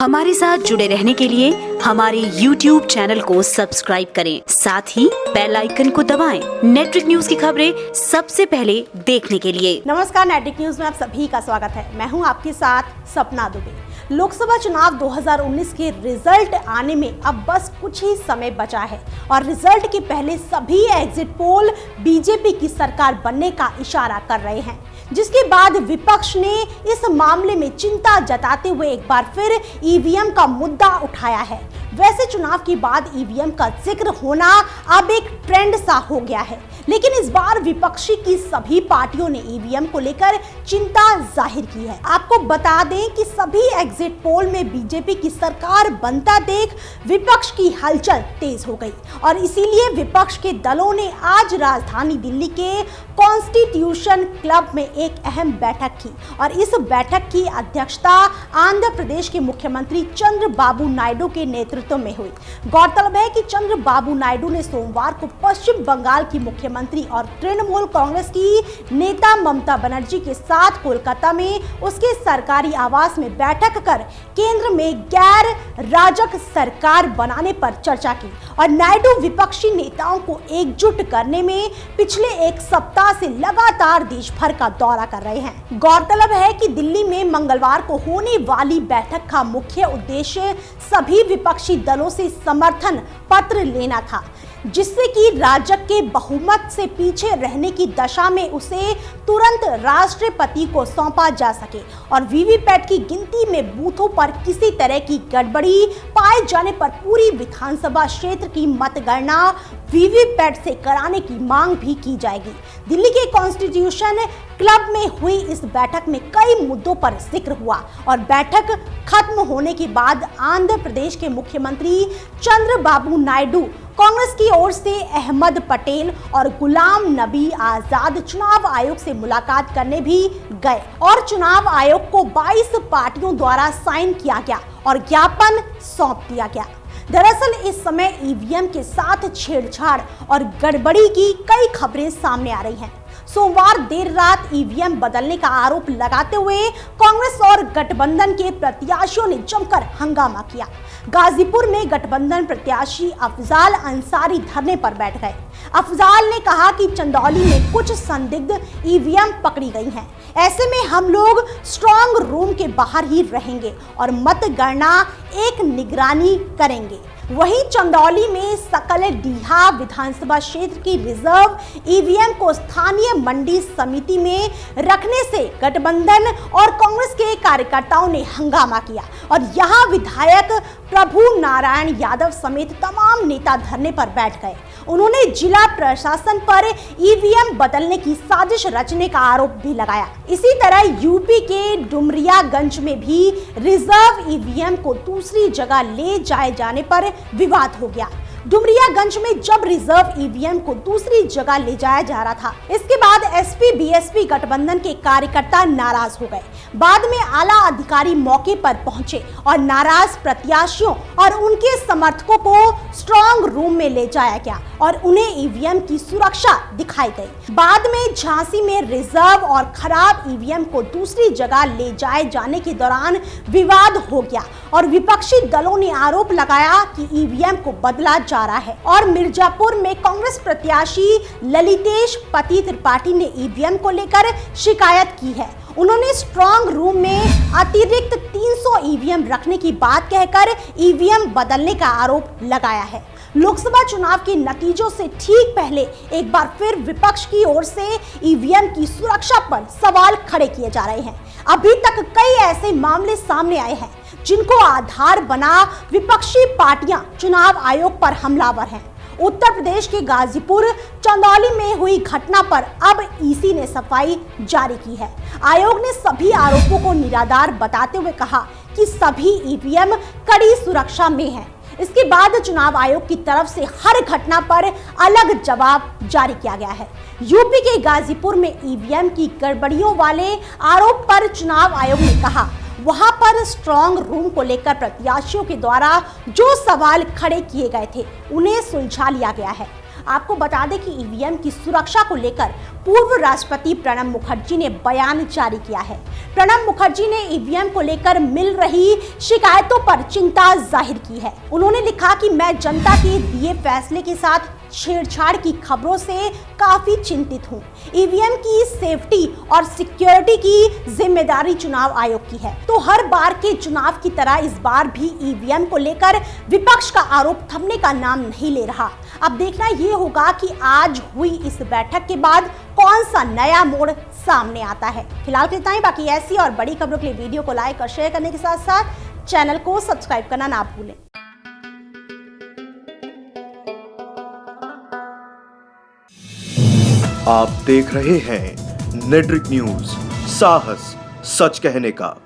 हमारे साथ जुड़े रहने के लिए हमारे YouTube चैनल को सब्सक्राइब करें, साथ ही बेल आइकन को दबाएं। नेटवर्क न्यूज की खबरें सबसे पहले देखने के लिए। नमस्कार, नेटवर्क न्यूज में आप सभी का स्वागत है। मैं हूं आपके साथ सपना दुबे। लोकसभा चुनाव 2019 के रिजल्ट आने में अब बस कुछ ही समय बचा है और रिजल्ट के पहले सभी एग्जिट पोल बीजेपी की सरकार बनने का इशारा कर रहे हैं, जिसके बाद विपक्ष ने इस मामले में चिंता जताते हुए एक बार फिर ईवीएम का मुद्दा उठाया है। वैसे चुनाव के बाद ईवीएम का जिक्र होना अब एक ट्रेंड सा हो गया है, लेकिन इस बार विपक्षी की सभी पार्टियों ने ईवीएम को लेकर चिंता जाहिर की है। आपको बता दें कि सभी एग्जिट पोल में बीजेपी की सरकार बनता देख विपक्ष की हलचल तेज हो गई और इसीलिए विपक्ष के दलों ने आज राजधानी दिल्ली के कॉन्स्टिट्यूशन क्लब में एक अहम बैठक की और इस बैठक की अध्यक्षता आंध्र प्रदेश के मुख्यमंत्री चंद्रबाबू नायडू के नेतृत्व में हुई। गौरतलब है कि चंद्रबाबू नायडू ने सोमवार को पश्चिम बंगाल की मुख्यमंत्री और तृणमूल कांग्रेस की नेता ममता बनर्जी के साथ कोलकाता में उसके सरकारी आवास में बैठक कर केंद्र में गैर राजक सरकार बनाने पर चर्चा की और नायडू विपक्षी नेताओं को एकजुट करने में पिछले एक सप्ताह से लगातार देश भर का दौरा कर रहे हैं। गौरतलब है कि दिल्ली में मंगलवार को होने वाली बैठक का मुख्य उद्देश्य सभी विपक्षी दलों से समर्थन पत्र लेना था, जिससे कि राजग के बहुमत से पीछे रहने की दशा में उसे तुरंत राष्ट्रपति को सौंपा जा सके और वीवीपैट की गिनती में बूथों पर किसी तरह की गड़बड़ी पाए जाने पर पूरी विधानसभा क्षेत्र की मतगणना वीवीपैट से कराने की मांग भी की जाएगी। दिल्ली के कॉन्स्टिट्यूशन क्लब में हुई इस बैठक में कई मुद्दों पर जिक्र हुआ और बैठक खत्म होने के बाद आंध्र प्रदेश के मुख्यमंत्री चंद्रबाबू नायडू कांग्रेस की ओर से अहमद पटेल और गुलाम नबी आजाद चुनाव आयोग से मुलाकात करने भी गए और चुनाव आयोग को 22 पार्टियों द्वारा साइन किया गया और ज्ञापन सौंप दिया गया। दरअसल इस समय ईवीएम के साथ छेड़छाड़ और गड़बड़ी की कई खबरें सामने आ रही हैं। सोमवार देर रात ईवीएम बदलने का आरोप लगाते हुए कांग्रेस और गठबंधन के प्रत्याशियों ने जमकर हंगामा किया। गाजीपुर में गठबंधन प्रत्याशी अफजाल अंसारी धरने पर बैठ गए। अफजाल ने कहा कि चंदौली में कुछ संदिग्ध ईवीएम पकड़ी गई हैं। ऐसे में हम लोग स्ट्रांग रूम के बाहर ही रहेंगे और मतगणना एक निगरानी करेंगे। वहीं चंदौली में सकल डीहा विधानसभा क्षेत्र की रिजर्व ईवीएम को स्थानीय मंडी समिति में रखने से गठबंधन और कांग्रेस के कार्यकर्ताओं ने हंगामा किया और यहां विधायक प्रभु नारायण यादव समेत तमाम नेता धरने पर बैठ गए। उन्होंने जिला प्रशासन पर ईवीएम बदलने की साजिश रचने का आरोप भी लगाया। इसी तरह यूपी के डुमरियागंज में भी रिजर्व ईवीएम को दूसरी जगह ले जाए जाने पर विवाद हो गया। डुमरियागंज में जब रिजर्व ईवीएम को दूसरी जगह ले जाया जा रहा था, इसके बाद एसपी बीएसपी गठबंधन के कार्यकर्ता नाराज हो गए। बाद में आला अधिकारी मौके पर पहुंचे और नाराज प्रत्याशियों और उनके समर्थकों को स्ट्रांग रूम में ले जाया गया और उन्हें ईवीएम की सुरक्षा दिखाई गई। बाद में झांसी में रिजर्व और खराब ईवीएम को दूसरी जगह ले जाए जाने के दौरान विवाद हो गया और विपक्षी दलों ने आरोप लगाया कि ईवीएम को बदला जा रहा है और मिर्जापुर में कांग्रेस प्रत्याशी ललितेश पति त्रिपाठी ने ईवीएम को लेकर शिकायत की है। उन्होंने स्ट्रांग रूम में अतिरिक्त 300 ईवीएम रखने की बात कहकर ईवीएम बदलने का आरोप लगाया है। लोकसभा चुनाव के नतीजों से ठीक पहले एक बार फिर विपक्ष की ओर से ईवीएम की सुरक्षा पर सवाल खड़े किए जा रहे हैं। अभी तक कई ऐसे मामले सामने आए हैं जिनको आधार बना विपक्षी पार्टियां चुनाव आयोग पर हमलावर हैं। उत्तर प्रदेश के गाजीपुर चंदौली में हुई घटना पर अब ईसी ने सफाई जारी की है। आयोग ने सभी आरोपों को निराधार बताते हुए कहा कि सभी ईवीएम कड़ी सुरक्षा में हैं। इसके बाद चुनाव आयोग की तरफ से हर घटना पर अलग जवाब जारी किया गया है। यूपी के गाजीपुर में ईवीएम की गड़बड़ियों वाले आरोप पर चुनाव आयोग ने कहा वहां पर स्ट्रांग रूम को लेकर प्रत्याशियों के द्वारा जो सवाल खड़े किए गए थे उन्हें सुलझा लिया गया है। आपको बता दें कि ईवीएम की सुरक्षा को लेकर पूर्व राष्ट्रपति प्रणब मुखर्जी ने बयान जारी किया है। प्रणब मुखर्जी ने ईवीएम को लेकर मिल रही शिकायतों पर चिंता जाहिर की है। उन्होंने लिखा कि मैं जनता के दिए फैसले के साथ छेड़छाड़ की खबरों से काफी चिंतित हूं। ईवीएम की सेफ्टी और सिक्योरिटी की जिम्मेदारी चुनाव आयोग की है, तो हर बार के चुनाव की तरह इस बार भी ईवीएम को लेकर विपक्ष का आरोप थमने का नाम नहीं ले रहा। अब देखना ये होगा कि आज हुई इस बैठक के बाद कौन सा नया मोड़ सामने आता है। फिलहाल इतना ही, बाकी ऐसी और बड़ी खबरों के लिए वीडियो को लाइक और शेयर करने के साथ साथ चैनल को सब्सक्राइब करना ना भूलें। आप देख रहे हैं नेट्रिक न्यूज, साहस सच कहने का।